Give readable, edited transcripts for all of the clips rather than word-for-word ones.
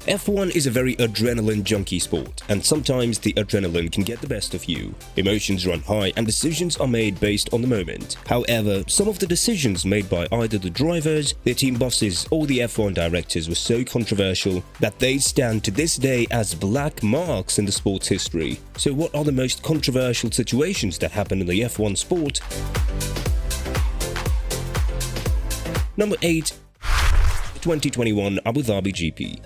F1 is a very adrenaline junkie sport, and sometimes the adrenaline can get the best of you. Emotions run high and decisions are made based on the moment. However, some of the decisions made by either the drivers, their team bosses, or the F1 directors were so controversial that they stand to this day as black marks in the sport's history. So what are the most controversial situations that happen in the F1 sport? Number 8. 2021 Abu Dhabi GP.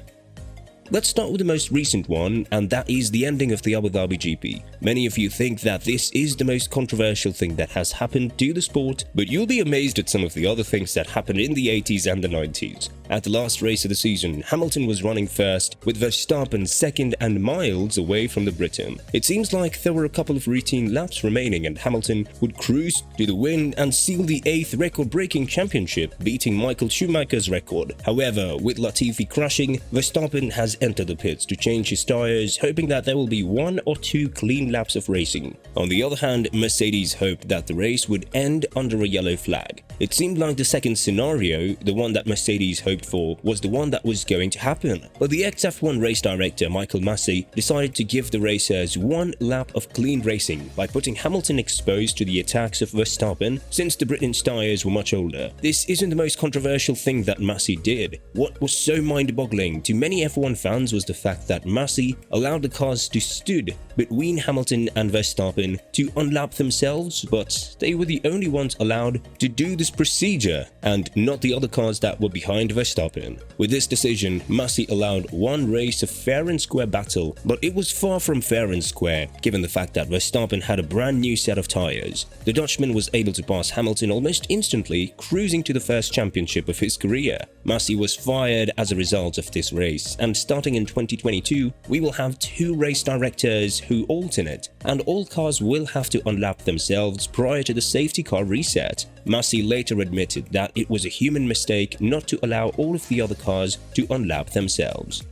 Let's start with the most recent one, and that is the ending of the Abu Dhabi GP. Many of you think that this is the most controversial thing that has happened to the sport, but you'll be amazed at some of the other things that happened in the 80s and the 90s. At the last race of the season, Hamilton was running first, with Verstappen second and miles away from the Briton. It seems like there were a couple of routine laps remaining and Hamilton would cruise to the win and seal the 8th record-breaking championship, beating Michael Schumacher's record. However, with Latifi crashing, Verstappen has entered the pits to change his tires, hoping that there will be 1 or 2 clean laps of racing. On the other hand, Mercedes hoped that the race would end under a yellow flag. It seemed like the second scenario, the one that Mercedes hoped for, was the one that was going to happen. But the ex-F1 race director Michael Masi decided to give the racers 1 lap of clean racing by putting Hamilton exposed to the attacks of Verstappen since the Britain's tires were much older. This isn't the most controversial thing that Masi did. What was so mind-boggling to many F1 fans was the fact that Masi allowed the cars to stood between Hamilton and Verstappen to unlap themselves, but they were the only ones allowed to do this procedure and not the other cars that were behind Verstappen. With this decision, Masi allowed one race of fair and square battle, but it was far from fair and square given the fact that Verstappen had a brand new set of tires. The Dutchman was able to pass Hamilton almost instantly, cruising to the first championship of his career. Masi was fired as a result of this race, and starting in 2022, we will have 2 race directors who alternate, and all cars will have to unlap themselves prior to the safety car reset. Masi later admitted that it was a human mistake not to allow all of the other cars to unlap themselves.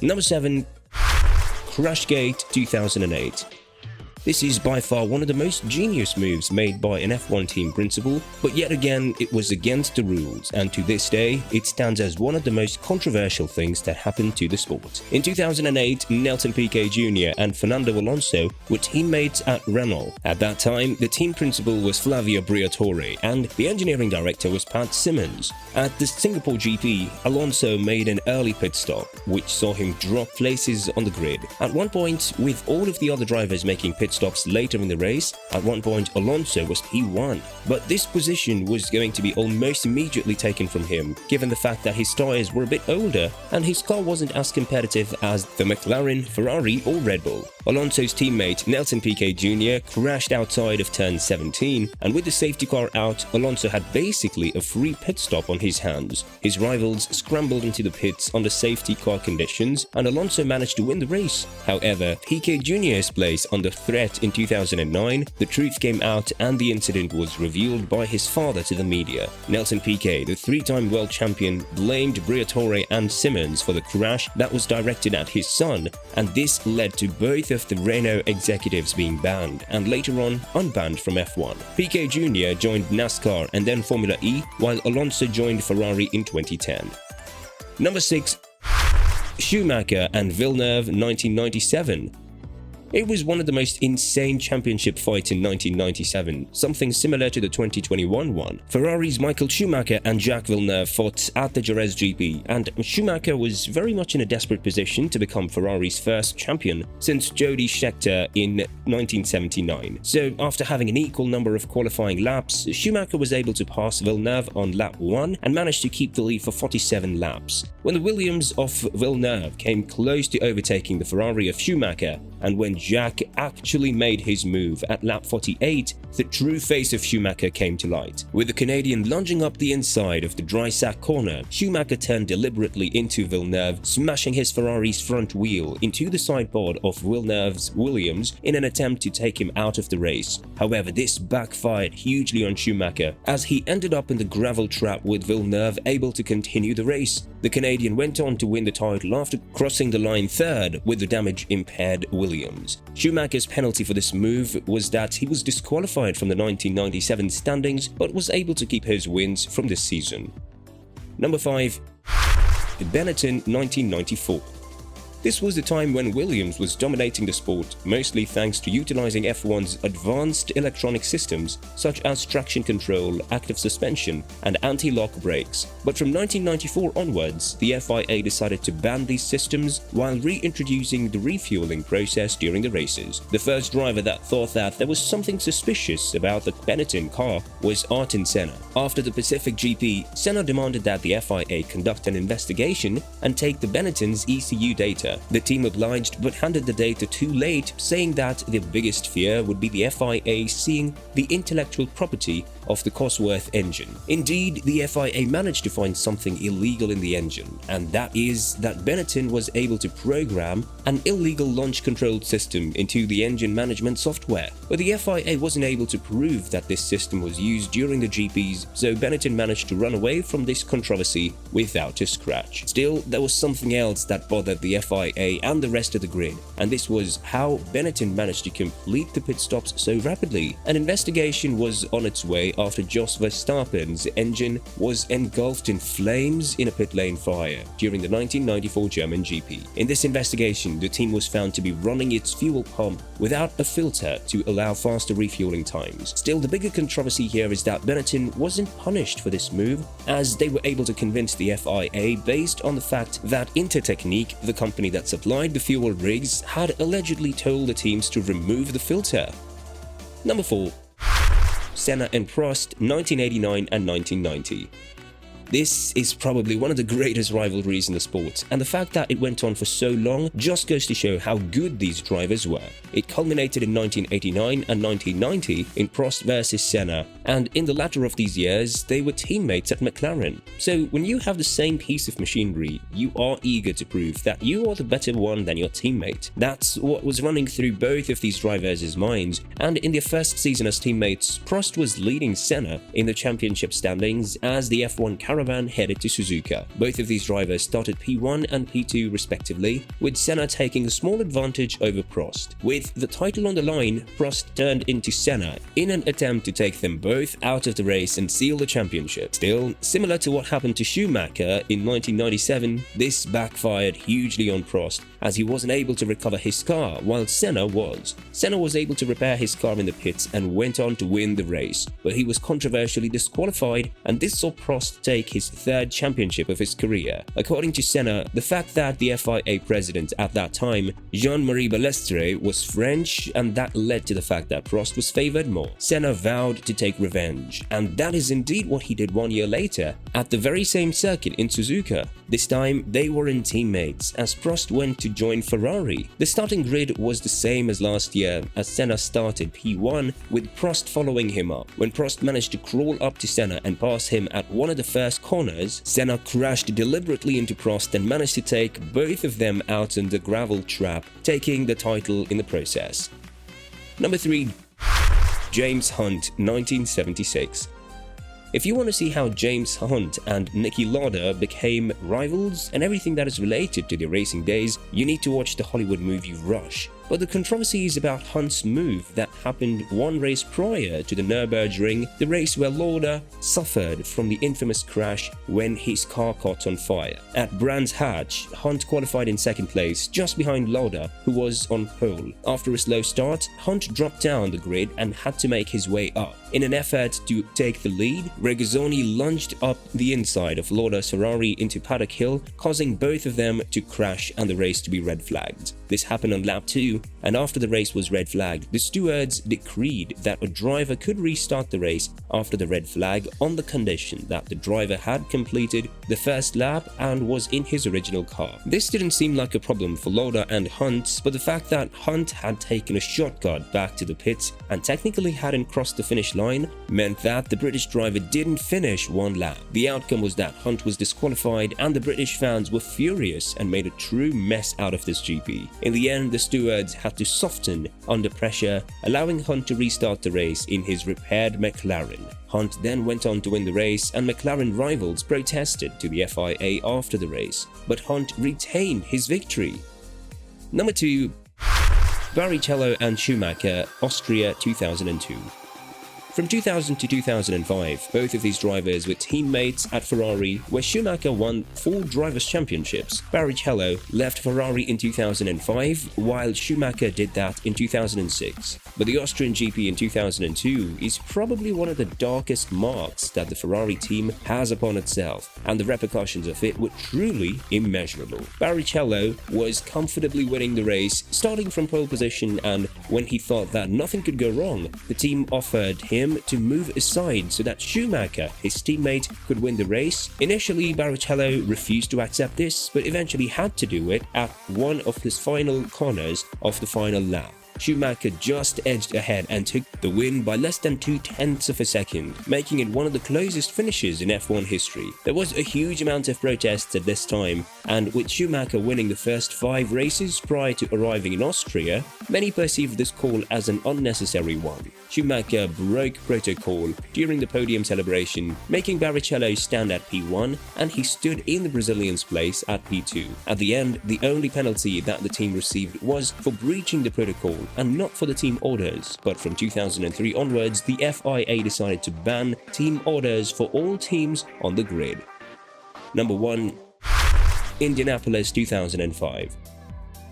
Number 7. Rushgate 2008. This is by far one of the most genius moves made by an F1 team principal, but yet again it was against the rules, and to this day it stands as one of the most controversial things that happened to the sport. In 2008, Nelson Piquet Jr. and Fernando Alonso were teammates at Renault. At that time, the team principal was Flavio Briatore and the engineering director was Pat Symonds. At the Singapore GP, Alonso made an early pit stop, which saw him drop places on the grid. At one point, with all of the other drivers making pit stops later in the race, at one point Alonso was P1, but this position was going to be almost immediately taken from him, given the fact that his tires were a bit older and his car wasn't as competitive as the McLaren, Ferrari or Red Bull. Alonso's teammate Nelson Piquet Jr. crashed outside of turn 17, and with the safety car out, Alonso had basically a free pit stop on his hands. His rivals scrambled into the pits under safety car conditions, and Alonso managed to win the race. However, Piquet Jr.'s place under threat in 2009, the truth came out and the incident was revealed by his father to the media. Nelson Piquet, the 3-time world champion, blamed Briatore and Symonds for the crash that was directed at his son, and this led to both of the Renault executives being banned and later on unbanned from F1. Piquet Jr. joined NASCAR and then Formula E, while Alonso joined Ferrari in 2010. Number 6. Schumacher and Villeneuve 1997. It was one of the most insane championship fights in 1997, something similar to the 2021 one. Ferrari's Michael Schumacher and Jacques Villeneuve fought at the Jerez GP, and Schumacher was very much in a desperate position to become Ferrari's first champion since Jody Scheckter in 1979. So after having an equal number of qualifying laps, Schumacher was able to pass Villeneuve on lap 1 and managed to keep the lead for 47 laps. When the Williams of Villeneuve came close to overtaking the Ferrari of Schumacher, and when Jacques actually made his move at lap 48, the true face of Schumacher came to light. With the Canadian lunging up the inside of the dry sack corner, Schumacher turned deliberately into Villeneuve, smashing his Ferrari's front wheel into the sideboard of Villeneuve's Williams in an attempt to take him out of the race. However, this backfired hugely on Schumacher, as he ended up in the gravel trap with Villeneuve able to continue the race. The Canadian went on to win the title after crossing the line third with the damage-impaired Williams. Schumacher's penalty for this move was that he was disqualified from the 1997 standings but was able to keep his wins from this season. Number 5. Benetton 1994. This was the time when Williams was dominating the sport, mostly thanks to utilizing F1's advanced electronic systems such as traction control, active suspension, and anti-lock brakes. But from 1994 onwards, the FIA decided to ban these systems while reintroducing the refueling process during the races. The first driver that thought that there was something suspicious about the Benetton car was Ayrton Senna. After the Pacific GP, Senna demanded that the FIA conduct an investigation and take the Benetton's ECU data. The team obliged but handed the data too late, saying that their biggest fear would be the FIA seeing the intellectual property of the Cosworth engine. Indeed, the FIA managed to find something illegal in the engine, and that is that Benetton was able to program an illegal launch control system into the engine management software. But the FIA wasn't able to prove that this system was used during the GPs, so Benetton managed to run away from this controversy without a scratch. Still, there was something else that bothered the FIA and the rest of the grid, and this was how Benetton managed to complete the pit stops so rapidly. An investigation was on its way after Jos Verstappen's engine was engulfed in flames in a pit lane fire during the 1994 German GP. In this investigation, the team was found to be running its fuel pump without a filter to allow faster refueling times. Still, the bigger controversy here is that Benetton wasn't punished for this move, as they were able to convince the FIA based on the fact that Intertechnique, the company that supplied the fuel rigs, had allegedly told the teams to remove the filter. Number 4. Senna and Frost 1989 and 1990. This is probably one of the greatest rivalries in the sport, and the fact that it went on for so long just goes to show how good these drivers were. It culminated in 1989 and 1990 in Prost versus Senna, and in the latter of these years, they were teammates at McLaren. So when you have the same piece of machinery, you are eager to prove that you are the better one than your teammate. That's what was running through both of these drivers' minds, and in their first season as teammates, Prost was leading Senna in the championship standings as the F1 caravan headed to Suzuka. Both of these drivers started P1 and P2 respectively, with Senna taking a small advantage over Prost. With the title on the line, Prost turned into Senna in an attempt to take them both out of the race and seal the championship. Still, similar to what happened to Schumacher in 1997, this backfired hugely on Prost, as he wasn't able to recover his car while Senna was. Senna was able to repair his car in the pits and went on to win the race, but he was controversially disqualified, and this saw Prost take his third championship of his career. According to Senna, the fact that the FIA president at that time, Jean-Marie Balestre, was French, and that led to the fact that Prost was favored more. Senna vowed to take revenge, and that is indeed what he did 1 year later at the very same circuit in Suzuka. This time, they were in teammates as Prost went to join Ferrari. The starting grid was the same as last year, as Senna started P1 with Prost following him up. When Prost managed to crawl up to Senna and pass him at one of the first corners, Senna crashed deliberately into Prost and managed to take both of them out in the gravel trap, taking the title in the process. Number 3. James Hunt 1976. If you want to see how James Hunt and Niki Lauda became rivals and everything that is related to their racing days, you need to watch the Hollywood movie Rush. But the controversy is about Hunt's move that happened one race prior to the Nürburgring, the race where Lauda suffered from the infamous crash when his car caught on fire. At Brands Hatch, Hunt qualified in second place, just behind Lauda, who was on pole. After a slow start, Hunt dropped down the grid and had to make his way up. In an effort to take the lead, Regazzoni lunged up the inside of Lauda's Ferrari into Paddock Hill, causing both of them to crash and the race to be red flagged. This happened on lap 2, and after the race was red flagged, the stewards decreed that a driver could restart the race after the red flag on the condition that the driver had completed the first lap and was in his original car. This didn't seem like a problem for Lauda and Hunt, but the fact that Hunt had taken a shortcut back to the pits and technically hadn't crossed the finish line meant that the British driver didn't finish one lap. The outcome was that Hunt was disqualified, and the British fans were furious and made a true mess out of this GP. In the end, the stewards had to soften under pressure, allowing Hunt to restart the race in his repaired McLaren. Hunt then went on to win the race, and McLaren rivals protested to the FIA after the race, but Hunt retained his victory. Number 2. Barricello and Schumacher, Austria 2002. From 2000 to 2005, both of these drivers were teammates at Ferrari, where Schumacher won 4 Drivers' Championships. Barrichello left Ferrari in 2005, while Schumacher did that in 2006. But the Austrian GP in 2002 is probably one of the darkest marks that the Ferrari team has upon itself, and the repercussions of it were truly immeasurable. Barrichello was comfortably winning the race, starting from pole position, and when he thought that nothing could go wrong, the team offered him to move aside so that Schumacher, his teammate, could win the race. Initially, Barrichello refused to accept this, but eventually had to do it at one of his final corners of the final lap. Schumacher just edged ahead and took the win by less than 0.2 of a second, making it one of the closest finishes in F1 history. There was a huge amount of protests at this time, and with Schumacher winning the first 5 races prior to arriving in Austria, many perceived this call as an unnecessary one. Schumacher broke protocol during the podium celebration, making Barrichello stand at P1, and he stood in the Brazilian's place at P2. At the end, the only penalty that the team received was for breaching the protocol, and not for the team orders. But from 2003 onwards, the FIA decided to ban team orders for all teams on the grid. Number 1. Indianapolis 2005.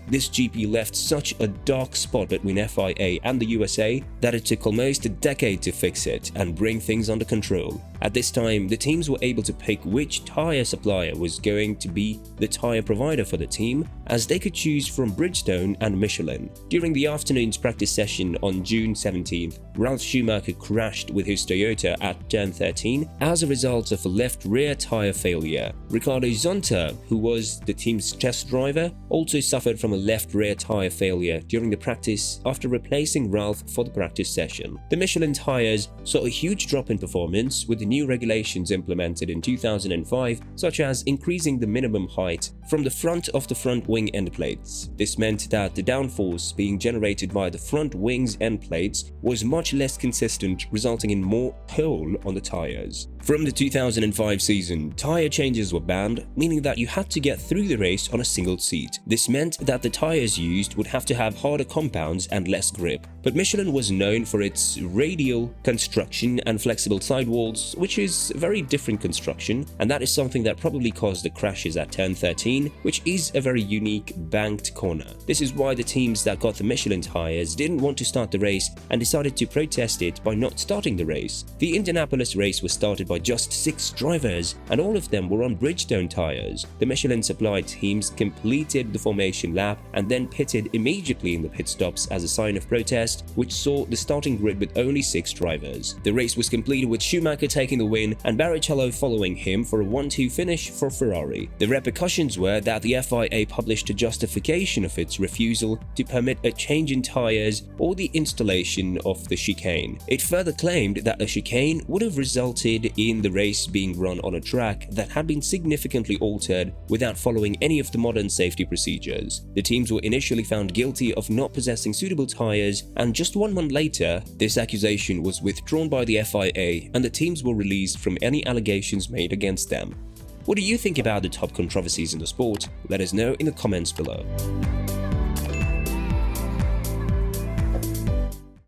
This GP left such a dark spot between FIA and the USA that it took almost a decade to fix it and bring things under control. At this time, the teams were able to pick which tyre supplier was going to be the tyre provider for the team, as they could choose from Bridgestone and Michelin. During the afternoon's practice session on June 17th, Ralf Schumacher crashed with his Toyota at turn 13 as a result of a left rear tyre failure. Ricardo Zonta, who was the team's test driver, also suffered from a left rear tyre failure during the practice after replacing Ralf for the practice session. The Michelin tyres saw a huge drop in performance with the new regulations implemented in 2005, such as increasing the minimum height from the front of the front wing end plates. This meant that the downforce being generated by the front wing's end plates was much less consistent, resulting in more pull on the tyres. From the 2005 season, tyre changes were banned, meaning that you had to get through the race on a single seat. This meant that the tyres used would have to have harder compounds and less grip. But Michelin was known for its radial construction and flexible sidewalls, which is a very different construction, and that is something that probably caused the crashes at turn 13, which is a very unique banked corner. This is why the teams that got the Michelin tyres didn't want to start the race and decided to protest it by not starting the race. The Indianapolis race was started by just 6 drivers, and all of them were on Bridgestone tyres. The Michelin supplied teams completed the formation lap and then pitted immediately in the pit stops as a sign of protest, which saw the starting grid with only 6 drivers. The race was completed with Schumacher taking the win and Barrichello following him for a 1-2 finish for Ferrari. The repercussions were that the FIA published a justification of its refusal to permit a change in tyres or the installation of the chicane. It further claimed that a chicane would have resulted in the race being run on a track that had been significantly altered without following any of the modern safety procedures. The teams were initially found guilty of not possessing suitable tyres, and just 1 month later, this accusation was withdrawn by the FIA and the teams were released from any allegations made against them. What do you think about the top controversies in the sport? Let us know in the comments below.